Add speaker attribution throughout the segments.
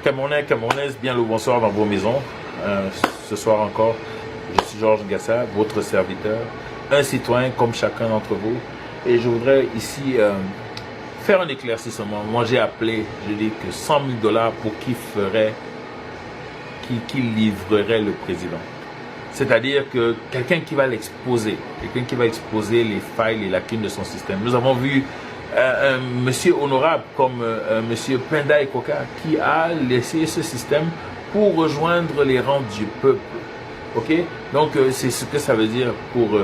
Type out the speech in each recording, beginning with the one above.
Speaker 1: Camerounais, Camerounaises, bien le bonsoir dans vos maisons. Ce soir encore, je suis Georges Gassa, votre serviteur, un citoyen comme chacun d'entre vous. Et je voudrais ici faire un éclaircissement. Moi j'ai appelé, je dis que 100 000 $ pour qui livrerait le président. C'est-à-dire que quelqu'un qui va l'exposer, les failles, les lacunes de son système. Nous avons vu un monsieur honorable comme monsieur Penda Ekoka qui a laissé ce système pour rejoindre les rangs du peuple. Ok? Donc c'est ce que ça veut dire pour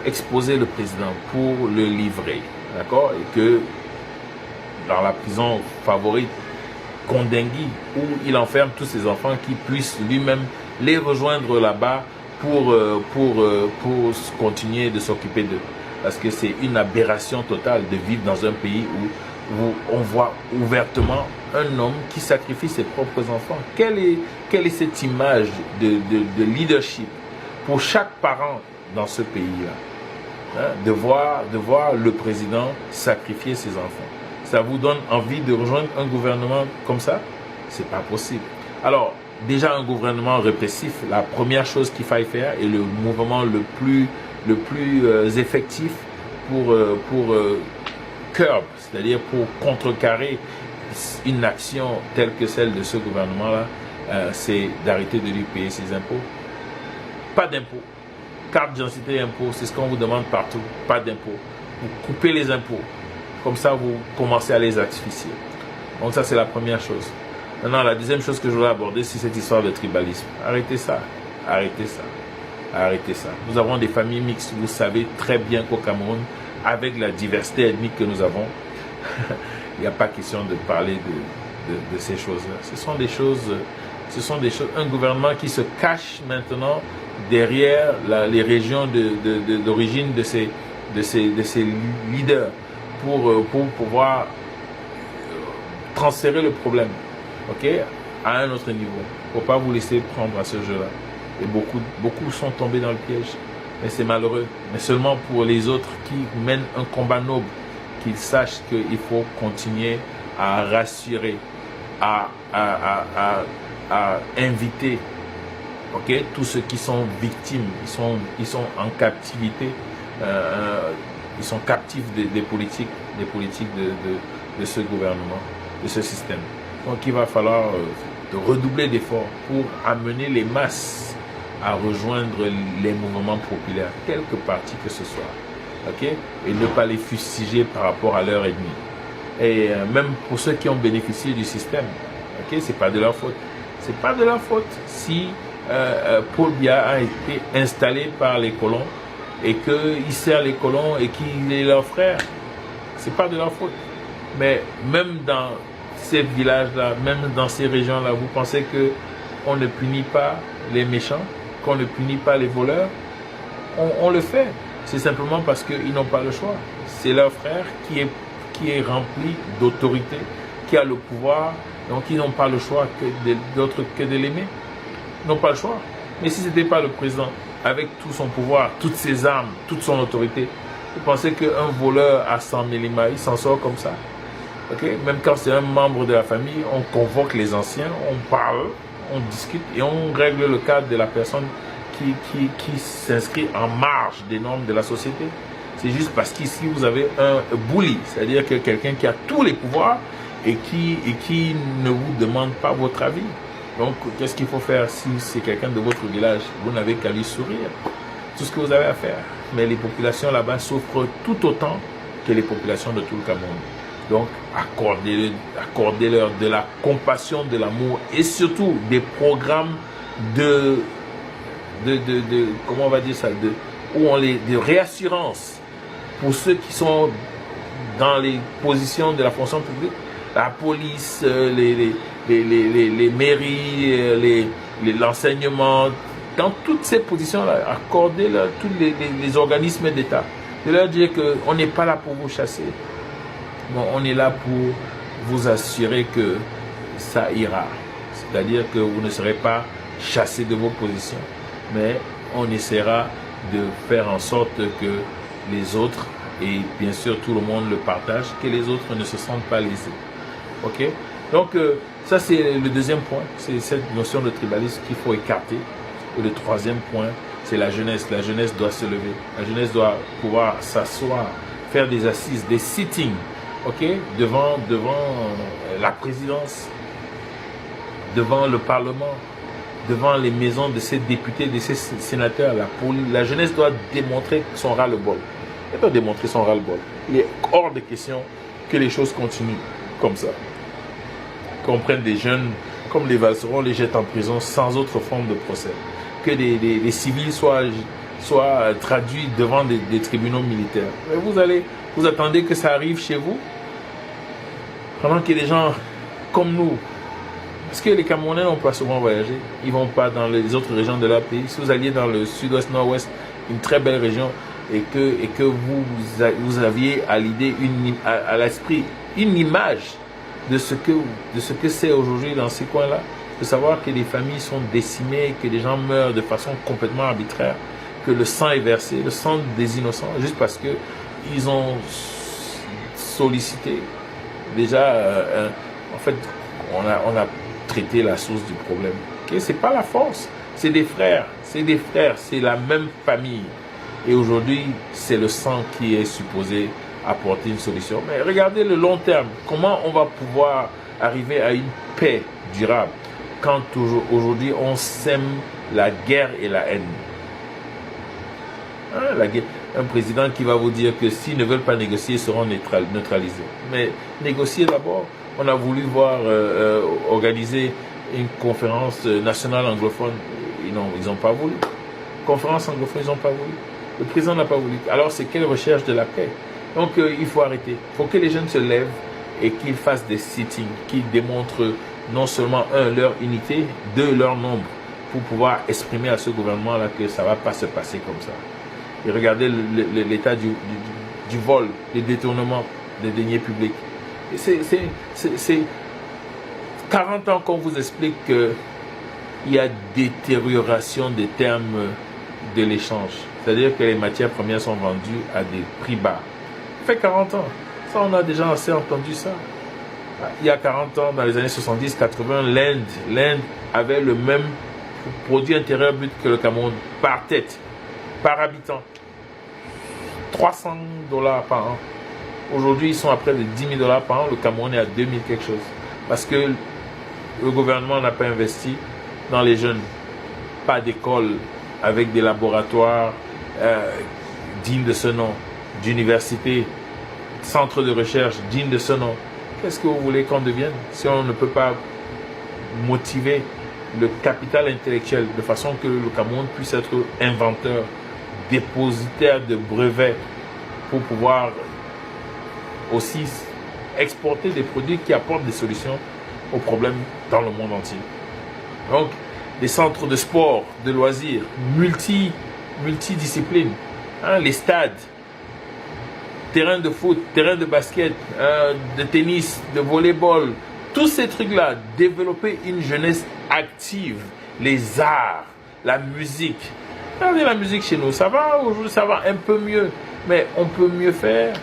Speaker 1: exposer le président, pour le livrer. D'accord? Et que dans la prison favorite, Kondengui, où il enferme tous ses enfants, qui puissent lui-même les rejoindre là-bas pour continuer de s'occuper d'eux. Parce que c'est une aberration totale de vivre dans un pays où on voit ouvertement un homme qui sacrifie ses propres enfants. Quelle est cette image de leadership pour chaque parent dans ce pays-là, hein, de voir le président sacrifier ses enfants? Ça vous donne envie de rejoindre un gouvernement comme ça? C'est pas possible. Alors, déjà un gouvernement répressif, la première chose qu'il faille faire et le mouvement le plus effectif pour curb, c'est-à-dire pour contrecarrer une action telle que celle de ce gouvernement-là, c'est d'arrêter de lui payer ses impôts. Pas d'impôts. Carte d'identité et impôts, c'est ce qu'on vous demande partout. Pas d'impôts. Vous coupez les impôts. Comme ça, vous commencez à les asphyxier. Donc ça, c'est la première chose. Maintenant, la deuxième chose que je voudrais aborder, c'est cette histoire de tribalisme. Arrêtez ça. Arrêtez ça. Arrêtez ça. Nous avons des familles mixtes. Vous savez très bien qu'au Cameroun, avec la diversité ethnique que nous avons, il n'y a pas question de parler de ces choses-là. Ce sont des choses, un gouvernement qui se cache maintenant derrière les régions d'origine de ces leaders pour pouvoir transférer le problème, ok, à un autre niveau. Il ne faut pas vous laisser prendre à ce jeu-là. Et beaucoup sont tombés dans le piège. Mais c'est malheureux. Mais seulement pour les autres qui mènent un combat noble, qu'ils sachent qu'il faut continuer à rassurer, à inviter, ok, tous ceux qui sont victimes, ils sont en captivité, ils sont captifs des politiques de ce gouvernement, de ce système. Donc il va falloir redoubler d'efforts pour amener les masses à rejoindre les mouvements populaires, quelque parti que ce soit, ok, et ne pas les fustiger par rapport à leur ennemi. Et même pour ceux qui ont bénéficié du système, ok, c'est pas de leur faute. C'est pas de leur faute si Paul Biya a été installé par les colons et qu'il sert les colons et qu'il est leur frère. C'est pas de leur faute. Mais même dans ces villages-là, même dans ces régions-là, vous pensez qu'on ne punit pas les méchants, qu'on ne punit pas les voleurs? On le fait. C'est simplement parce qu'ils n'ont pas le choix. C'est leur frère qui est rempli d'autorité, qui a le pouvoir, donc ils n'ont pas le choix que de l'aimer. Ils n'ont pas le choix. Mais si ce n'était pas le président, avec tout son pouvoir, toutes ses armes, toute son autorité, vous pensez qu'un voleur à 100 millimètres, il s'en sort comme ça? Okay? Même quand c'est un membre de la famille, on convoque les anciens, on parle, on discute et on règle le cas de la personne qui s'inscrit en marge des normes de la société. C'est juste parce qu'ici vous avez un bully, c'est-à-dire que quelqu'un qui a tous les pouvoirs et qui ne vous demande pas votre avis. Donc, qu'est-ce qu'il faut faire si c'est quelqu'un de votre village? Vous n'avez qu'à lui sourire. Tout ce que vous avez à faire. Mais les populations là-bas souffrent tout autant que les populations de tout le Cameroun. Donc, accordez-leur de la compassion, de l'amour et surtout des programmes comment on va dire ça, de réassurance pour ceux qui sont dans les positions de la fonction publique, la police, les mairies, l'enseignement, dans toutes ces positions-là, accordez-leur tous les organismes d'État. De leur dire qu'on n'est pas là pour vous chasser. Bon, on est là pour vous assurer que ça ira. C'est-à-dire que vous ne serez pas chassé de vos positions. Mais on essaiera de faire en sorte que les autres, et bien sûr tout le monde le partage, que les autres ne se sentent pas lésés. Ok? Donc Ça, c'est le deuxième point. C'est cette notion de tribalisme qu'il faut écarter. Et le troisième point, c'est la jeunesse. La jeunesse doit se lever. La jeunesse doit pouvoir s'asseoir, faire des assises, des sittings, ok, devant la présidence, devant le Parlement, devant les maisons de ces députés, de ces sénateurs. La jeunesse doit démontrer son ras-le-bol. Elle doit démontrer son ras-le-bol. Il est hors de question que les choses continuent comme ça. Qu'on prenne des jeunes comme les Valserons, les jette en prison sans autre forme de procès. Que les civils soient traduits devant des tribunaux militaires. Mais vous attendez que ça arrive chez vous pendant que des gens comme nous, parce que les Camerounais n'ont pas souvent voyagé, ils ne vont pas dans les autres régions de leur pays. Si vous alliez dans le sud-ouest, nord-ouest, une très belle région, et que vous aviez à l'idée, à l'esprit, une image de ce que c'est aujourd'hui dans ces coins-là, de savoir que les familles sont décimées, que les gens meurent de façon complètement arbitraire, que le sang est versé, le sang des innocents, juste parce que ils ont sollicité. Déjà, en fait, on a traité la source du problème. Okay? C'est pas la force, c'est des frères, c'est la même famille. Et aujourd'hui, c'est le sang qui est supposé apporter une solution. Mais regardez le long terme. Comment on va pouvoir arriver à une paix durable quand aujourd'hui on sème la guerre et la haine? Hein, la guerre. Un président qui va vous dire que s'ils ne veulent pas négocier, ils seront neutralisés. Mais négocier d'abord. On a voulu voir organiser une conférence nationale anglophone. Ils n'ont pas voulu. Conférence anglophone, ils n'ont pas voulu. Le président n'a pas voulu. Alors c'est quelle recherche de la paix? Donc il faut arrêter. Il faut que les jeunes se lèvent et qu'ils fassent des sittings, qu'ils démontrent non seulement, leur unité, leur nombre, pour pouvoir exprimer à ce gouvernement-là que ça ne va pas se passer comme ça. Et regardez l'état du vol, des détournements des deniers publics. C'est 40 ans qu'on vous explique qu'il y a détérioration des termes de l'échange. C'est-à-dire que les matières premières sont vendues à des prix bas. Ça fait 40 ans. Ça, on a déjà assez entendu ça. Il y a 40 ans, dans les années 70-80, l'Inde avait le même produit intérieur brut que le Cameroun, par tête, par habitant. $300 par an. Aujourd'hui, ils sont à près de $10 000 par an. Le Cameroun est à 2000 quelque chose. Parce que le gouvernement n'a pas investi dans les jeunes. Pas d'école avec des laboratoires dignes de ce nom, d'universités, centres de recherche dignes de ce nom. Qu'est-ce que vous voulez qu'on devienne si on ne peut pas motiver le capital intellectuel de façon que le Cameroun puisse être inventeur, dépositaire de brevets pour pouvoir aussi exporter des produits qui apportent des solutions aux problèmes dans le monde entier. Donc, des centres de sport, de loisirs, multidisciplines, hein, les stades, terrain de foot, terrain de basket, de tennis, de volleyball, tous ces trucs-là, développer une jeunesse active, les arts, la musique. Regardez la musique chez nous, ça va aujourd'hui, ça va un peu mieux, mais on peut mieux faire.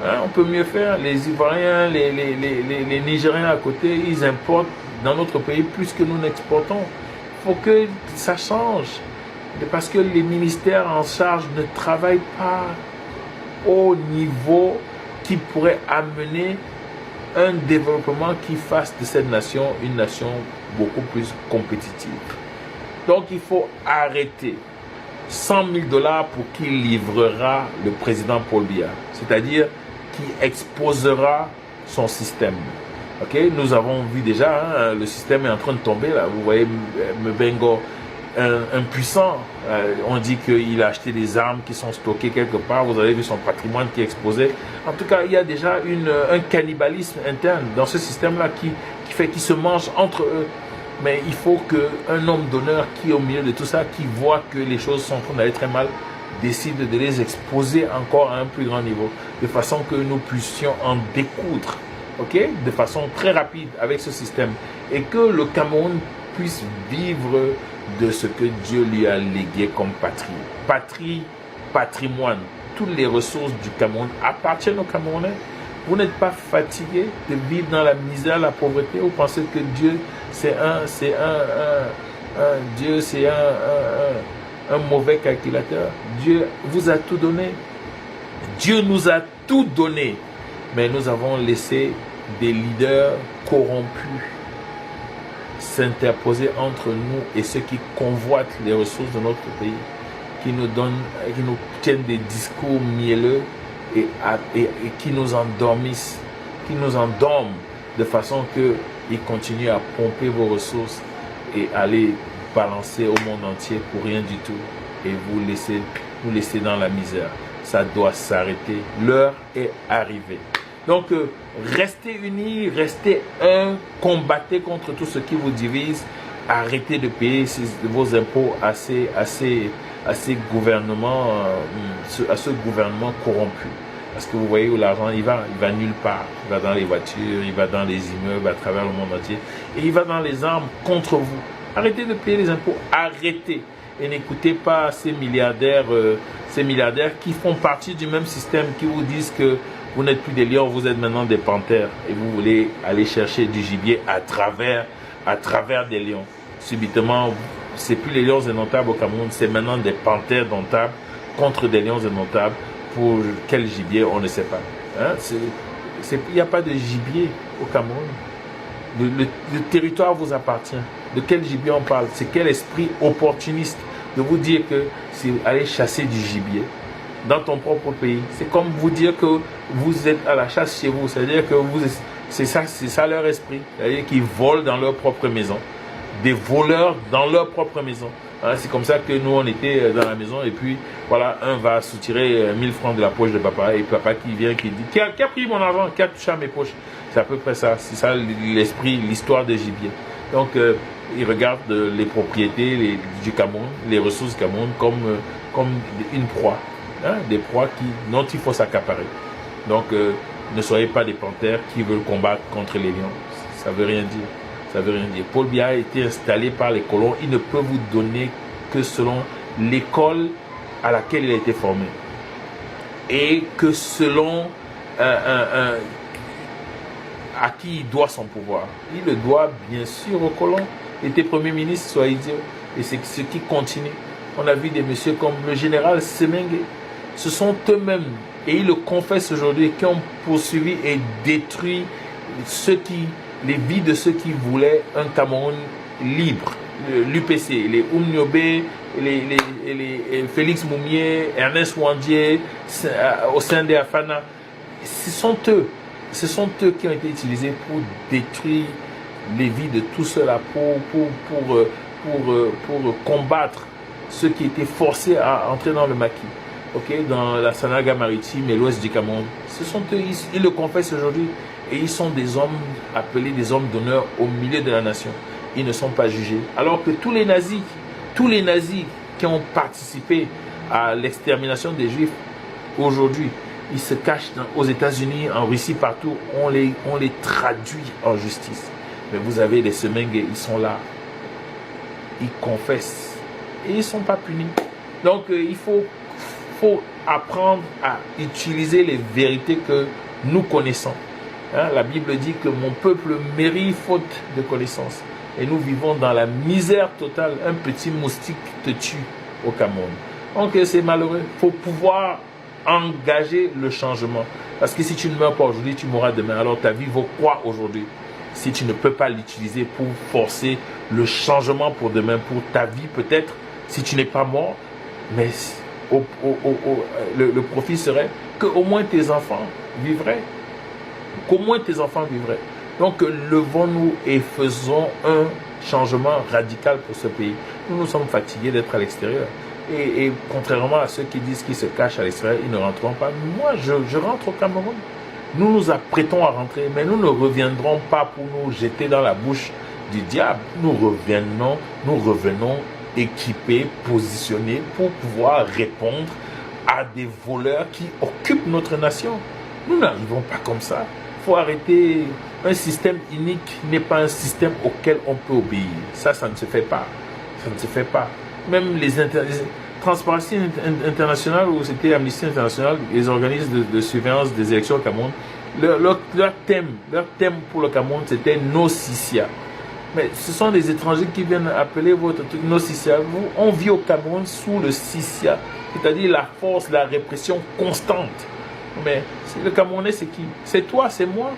Speaker 1: Hein, on peut mieux faire. Les Ivoiriens, les Nigériens à côté, ils importent dans notre pays plus que nous n'exportons. Il faut que ça change. Parce que les ministères en charge ne travaillent pas au niveau qui pourrait amener un développement qui fasse de cette nation une nation beaucoup plus compétitive. Donc il faut arrêter. $100 000 pour qui livrera le président Paul Biya, c'est-à-dire qui exposera son système. Okay? Nous avons vu déjà, hein, le système est en train de tomber là. Vous voyez Mbengo, un puissant, on dit qu'il a acheté des armes qui sont stockées quelque part. Vous avez vu son patrimoine qui est exposé. En tout cas, il y a déjà un cannibalisme interne dans ce système-là qui fait qu'ils se mangent entre eux. Mais il faut qu'un homme d'honneur qui est au milieu de tout ça, qui voit que les choses sont en train d'aller très mal, décide de les exposer encore à un plus grand niveau, de façon que nous puissions en découdre, okay, de façon très rapide avec ce système, et que le Cameroun puisse vivre de ce que Dieu lui a légué comme patrie. Patrie, patrimoine, toutes les ressources du Cameroun appartiennent aux Camerounais. Vous n'êtes pas fatigué de vivre dans la misère, la pauvreté? Vous pensez que Dieu, Dieu, c'est un mauvais calculateur? Dieu vous a tout donné. Dieu nous a tout donné. Mais nous avons laissé des leaders corrompus s'interposer entre nous et ceux qui convoitent les ressources de notre pays, qui nous tiennent des discours mielleux et qui nous endormissent, qui nous endorment de façon qu'ils continuent à pomper vos ressources et aller balancer au monde entier pour rien du tout et vous laisser dans la misère. Ça doit s'arrêter. L'heure est arrivée. Donc, restez unis, restez un, combattez contre tout ce qui vous divise, arrêtez de payer vos impôts à ce gouvernement corrompu. Parce que vous voyez où l'argent, il va nulle part. Il va dans les voitures, il va dans les immeubles à travers le monde entier. Et il va dans les armes contre vous. Arrêtez de payer les impôts, arrêtez. Et n'écoutez pas ces milliardaires qui font partie du même système, qui vous disent que vous n'êtes plus des lions, vous êtes maintenant des panthères. Et vous voulez aller chercher du gibier à travers des lions. Subitement, c'est plus les lions indomptables au Cameroun, c'est maintenant des panthères domptables contre des lions indomptables. Pour quel gibier, on ne sait pas. Hein? Il n'y a pas de gibier au Cameroun. Le territoire vous appartient. De quel gibier on parle? C'est quel esprit opportuniste de vous dire que c'est aller chasser du gibier dans ton propre pays. C'est comme vous dire que vous êtes à la chasse chez vous. C'est-à-dire que c'est ça leur esprit. C'est-à-dire qu'ils volent dans leur propre maison. Des voleurs dans leur propre maison. Hein, c'est comme ça que nous, on était dans la maison et puis, voilà, un va soutirer 1000 francs de la poche de papa et papa qui vient, qui dit, qui a pris mon argent, qui a touché à mes poches. C'est à peu près ça. C'est ça l'esprit, l'histoire des gibiers. Donc, ils regardent les propriétés du Cameroun, les ressources du Cameroun comme une proie. Hein, des proies dont il faut s'accaparer. Donc, ne soyez pas des panthères qui veulent combattre contre les lions. Ça veut rien dire. Ça veut rien dire. Paul Biya a été installé par les colons. Il ne peut vous donner que selon l'école à laquelle il a été formé. Et que selon à qui il doit son pouvoir. Il le doit bien sûr aux colons. Il était premier ministre, soyez Dieu. Et c'est ce qui continue. On a vu des messieurs comme le général Semengue. Ce sont eux-mêmes, et ils le confessent aujourd'hui, qui ont poursuivi et détruit les vies de ceux qui voulaient un Cameroun libre. L'UPC, les Oumniobé, les Félix Moumier, Ernest Wandier, au sein des Afana. Ce sont eux qui ont été utilisés pour détruire les vies de tout cela, pour combattre ceux qui étaient forcés à entrer dans le maquis. Dans la Sanaga maritime et l'ouest du Cameroun. Ce sont eux, ils le confessent aujourd'hui. Et ils sont des hommes appelés des hommes d'honneur au milieu de la nation. Ils ne sont pas jugés. Alors que tous les nazis qui ont participé à l'extermination des Juifs, aujourd'hui, ils se cachent aux États-Unis, en Russie, partout. On les traduit en justice. Mais vous avez les Semengue, ils sont là. Ils confessent. Et ils ne sont pas punis. Donc, il faut apprendre à utiliser les vérités que nous connaissons. Hein, la Bible dit que mon peuple mérit faute de connaissance. Et nous vivons dans la misère totale. Un petit moustique te tue au Cameroun. Donc c'est malheureux. Il faut pouvoir engager le changement. Parce que si tu ne meurs pas aujourd'hui, tu mourras demain. Alors ta vie vaut quoi aujourd'hui? Si tu ne peux pas l'utiliser pour forcer le changement pour demain, pour ta vie peut-être, si tu n'es pas mort, mais le profit serait qu'au moins tes enfants vivraient. Qu'au moins tes enfants vivraient. Donc, levons-nous et faisons un changement radical pour ce pays. Nous sommes fatigués d'être à l'extérieur. Et contrairement à ceux qui disent qu'ils se cachent à l'extérieur, ils ne rentreront pas. Moi, je rentre au Cameroun. Nous nous apprêtons à rentrer, mais nous ne reviendrons pas pour nous jeter dans la bouche du diable. Nous revenons équipés, positionnés pour pouvoir répondre à des voleurs qui occupent notre nation. Nous n'arrivons pas comme ça. Il faut arrêter. Un système unique n'est pas un système auquel on peut obéir. Ça ne se fait pas. Ça ne se fait pas. Même les Transparency International, ou c'était Amnesty International, les organismes de surveillance des élections au Cameroun, Leur thème pour le Cameroun, c'était Nocicia. Mais ce sont des étrangers qui viennent appeler votre truc Nocicia. On vit au Cameroun sous le Cicia, c'est-à-dire la force, la répression constante. Mais le Camerounais, c'est qui? C'est toi, c'est moi.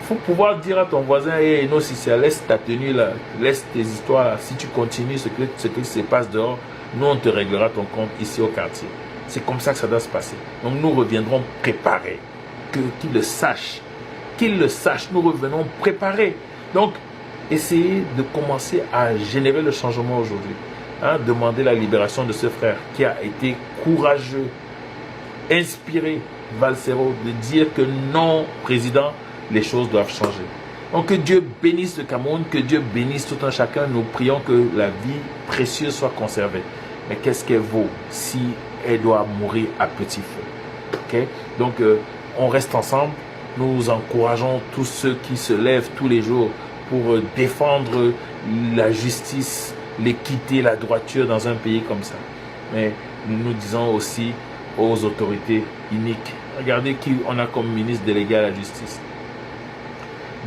Speaker 1: Il faut pouvoir dire à ton voisin, hey, Nocicia, laisse ta tenue là, laisse tes histoires là. Si tu continues ce qui se passe dehors, nous on te réglera ton compte ici au quartier. C'est comme ça que ça doit se passer. Donc nous reviendrons préparés. Qu'ils le sachent. Qu'ils le sachent. Nous revenons préparés. Donc, essayez de commencer à générer le changement aujourd'hui. Hein, demander la libération de ce frère qui a été courageux, inspiré, Valsero, de dire que non, président, les choses doivent changer. Donc que Dieu bénisse le Cameroun, que Dieu bénisse tout un chacun. Nous prions que la vie précieuse soit conservée. Mais qu'est-ce qu'elle vaut si elle doit mourir à petit feu? Okay? Donc, on reste ensemble. Nous encourageons tous ceux qui se lèvent tous les jours pour défendre la justice, l'équité, la droiture dans un pays comme ça. Mais nous disons aussi aux autorités iniques, regardez qui on a comme ministre délégué à la justice.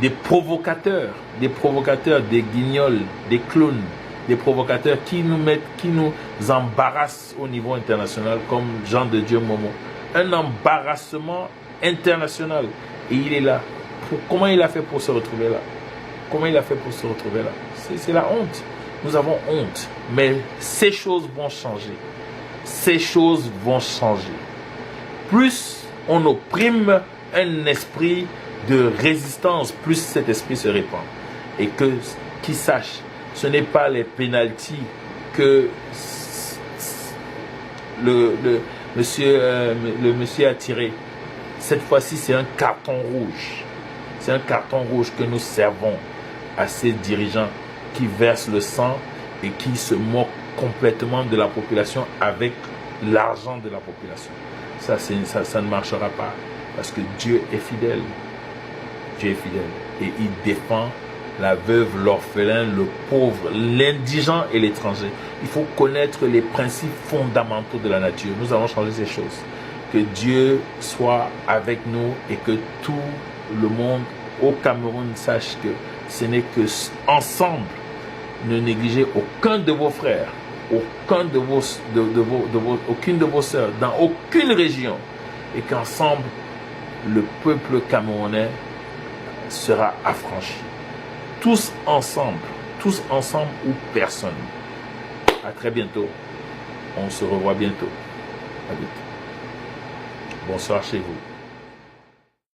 Speaker 1: Des provocateurs, des guignols, des clowns, des provocateurs qui nous embarrassent au niveau international comme Jean de Dieu Momo. Un embarrassement international. Et il est là. Comment il a fait pour se retrouver là? Comment il a fait pour se retrouver là? C'est la honte. Nous avons honte. Mais ces choses vont changer. Ces choses vont changer. Plus on opprime un esprit de résistance, plus cet esprit se répand. Et qu'ils sachent, ce n'est pas les pénaltys que le monsieur a tiré. Cette fois-ci, c'est un carton rouge. C'est un carton rouge que nous servons à ces dirigeants qui versent le sang et qui se moquent complètement de la population avec l'argent de la population. Ça ne marchera pas. Parce que Dieu est fidèle. Dieu est fidèle. Et il défend la veuve, l'orphelin, le pauvre, l'indigent et l'étranger. Il faut connaître les principes fondamentaux de la nature. Nous allons changer ces choses. Que Dieu soit avec nous et que tout le monde au Cameroun sache que ce n'est que ensemble, ne négligez aucun de vos frères, aucune de vos sœurs, dans aucune région, et qu'ensemble, le peuple camerounais sera affranchi. Tous ensemble ou personne. À très bientôt. On se revoit bientôt. À bientôt. Bonsoir chez vous.